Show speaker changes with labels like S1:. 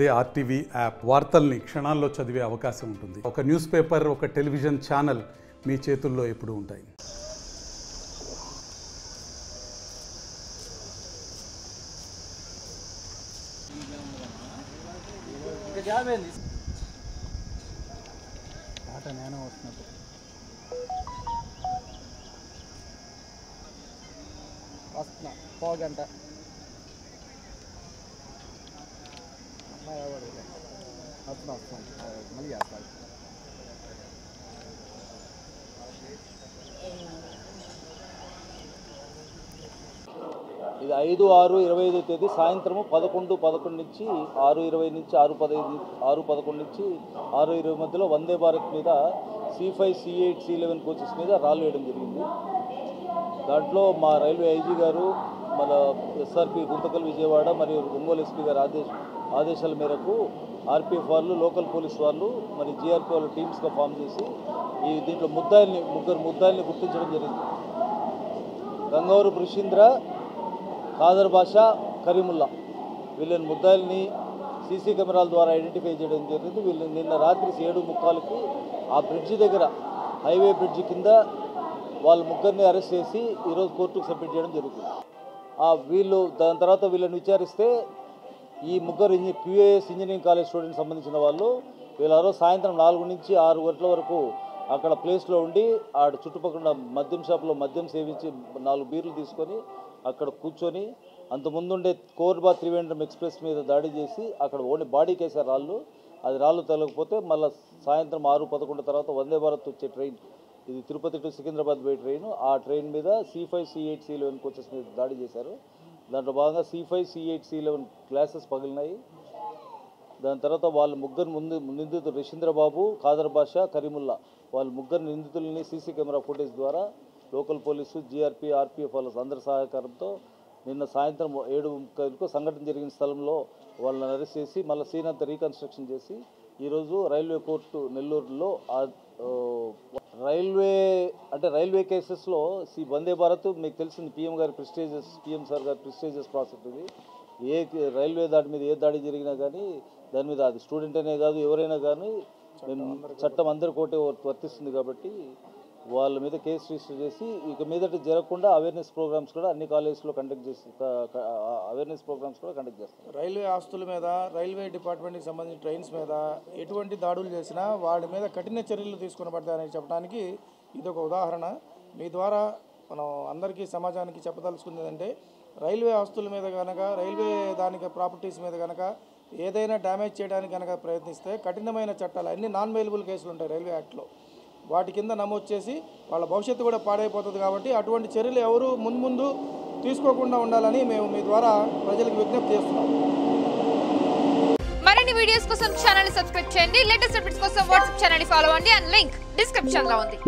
S1: అదే RTV app వార్తల్ని క్షణాల్లో చదివే అవకాశం ఉంటుంది. ఒక న్యూస్ పేపర్, ఒక టెలివిజన్ ఛానల్ మీ చేతుల్లో ఎప్పుడూ ఉంటాయి.
S2: వస్తున్నా పోగంట వస్తున్నా మళ్ళీ చేస్తాను.
S3: ఇది 5/6/25 తేదీ సాయంత్రము 11:11 నుంచి 6:20 నుంచి 6:11 నుంచి 6:20 మధ్యలో వందే భారత్ మీద C5, C8, C11 కోచెస్ మీద రాళ్ళు వేయడం జరిగింది. దాంట్లో మా రైల్వే ఐజీ గారు, మన ఎస్ఆర్పి గుంతకల్ విజయవాడ మరియు ఒంగోలు ఎస్పీ గారి ఆదేశాల మేరకు ఆర్పిఎఫ్ వాళ్ళు, లోకల్ పోలీస్ వాళ్ళు, మరి జీఆర్పీ వాళ్ళు టీమ్స్గా ఫామ్ చేసి దీంట్లో ముగ్గురు ముద్దాయిల్ని గుర్తించడం జరిగింది. గంగవరపు ఋషీంద్ర, ఖాదర్ బాషా, కరీముల్లా వీళ్ళని ముద్దాయిల్ని సీసీ కెమెరాల ద్వారా ఐడెంటిఫై చేయడం జరిగింది. వీళ్ళు నిన్న రాత్రి 7:45కి ఆ బ్రిడ్జి దగ్గర, హైవే బ్రిడ్జి కింద వాళ్ళ ముగ్గురిని అరెస్ట్ చేసి ఈరోజు కోర్టుకు సబ్మిట్ చేయడం జరుగుతుంది. దాని తర్వాత వీళ్ళని విచారిస్తే ఈ ముగ్గురు QAS ఇంజనీరింగ్ కాలేజ్ స్టూడెంట్స్ సంబంధించిన వాళ్ళు వీళ్ళ సాయంత్రం 4 నుంచి 6 గంటల వరకు అక్కడ ప్లేస్లో ఉండి ఆడ చుట్టుపక్కల మద్యం షాప్లో మద్యం సేవించి 4 బీర్లు తీసుకొని అక్కడ కూర్చొని అంతకుముందుండే కోర్బా త్రివేంద్రం ఎక్స్ప్రెస్ మీద దాడి చేసి అక్కడ ఓన్లీ బాడీకి వేసారు రాళ్ళు. అది రాళ్ళు తగలకపోతే మళ్ళీ సాయంత్రం 6:11 తర్వాత వందే భారత్ వచ్చే ట్రైన్, ఇది తిరుపతి టు సికింద్రాబాద్ పోయే ట్రైన్, ఆ ట్రైన్ మీద C5, C8, C11 కోచెస్ మీద దాడి చేశారు. దాంట్లో భాగంగా C5, C8, C11 గ్లాసెస్ పగిలినాయి. దాని తర్వాత వాళ్ళ ముగ్గురు నిందితులు ఋషీంద్రబాబు, ఖాదర్ బాషా, కరీముల్లా వాళ్ళ ముగ్గురు నిందితులని సీసీ కెమెరా ఫుటేజ్ ద్వారా లోకల్ పోలీసు, జీఆర్పీ, ఆర్పీఎఫ్ వాళ్ళ అందరి సహకారంతో నిన్న సాయంత్రం 7:30కు సంఘటన జరిగిన స్థలంలో వాళ్ళని అరెస్ట్ చేసి మళ్ళీ సీన్ అంతా రీకన్స్ట్రక్షన్ చేసి ఈరోజు రైల్వే కోర్టు నెల్లూరులో రైల్వే కేసెస్లో వందే భారత్ మీకు తెలిసింది పిఎం సార్ గారి ప్రెస్టీజియస్ ప్రాజెక్ట్. ఇది రైల్వే దాడి మీద ఏ దాడి జరిగినా కానీ దాని మీద అది స్టూడెంట్ అనే కాదు ఎవరైనా కానీ చట్టం అందరి కోటే వర్తిస్తుంది కాబట్టి వాళ్ళ మీద కేసు రిజిస్టర్ చేసి ఇక మీదట జరగకుండా అవేర్నెస్ ప్రోగ్రామ్స్ కూడా అన్ని కాలేజెస్లో కండక్ట్ చేస్తారు.
S2: రైల్వే ఆస్తుల మీద, రైల్వే డిపార్ట్మెంట్కి సంబంధించిన ట్రైన్స్ మీద ఎటువంటి దాడులు చేసినా వాడి మీద కఠిన చర్యలు తీసుకునబడతాయని చెప్పడానికి ఇదొక ఉదాహరణ. మీ ద్వారా మనం అందరికీ సమాజానికి చెప్పదలుచుకుంది ఏంటంటే, రైల్వే ఆస్తుల మీద కనుక, రైల్వే దానికి ప్రాపర్టీస్ మీద కనుక ఏదైనా డ్యామేజ్ చేయడానికి కనుక ప్రయత్నిస్తే కఠినమైన చట్టాలు, అన్ని నాన్ అవైలబుల్ కేసులు ఉంటాయి రైల్వే యాక్ట్లో, వాటి కింద నమోదు చేసి వాళ్ళ భవిష్యత్తు కూడా పాడైపోతుంది. కాబట్టి అటువంటి చర్యలు ఎవరు ముందు తీసుకోకుండా ఉండాలని మేము మీ ద్వారా ప్రజలకు విజ్ఞప్తి చేస్తున్నాం.
S4: మరిన్ని వీడియోస్ కోసం ఛానల్ ని సబ్స్క్రైబ్ చేయండి. లేటెస్ట్ అప్డేట్స్ కోసం వాట్సాప్ ఛానల్ ని ఫాలో అవ్వండి. అండ్ లింక్ డిస్క్రిప్షన్ లో ఉంది.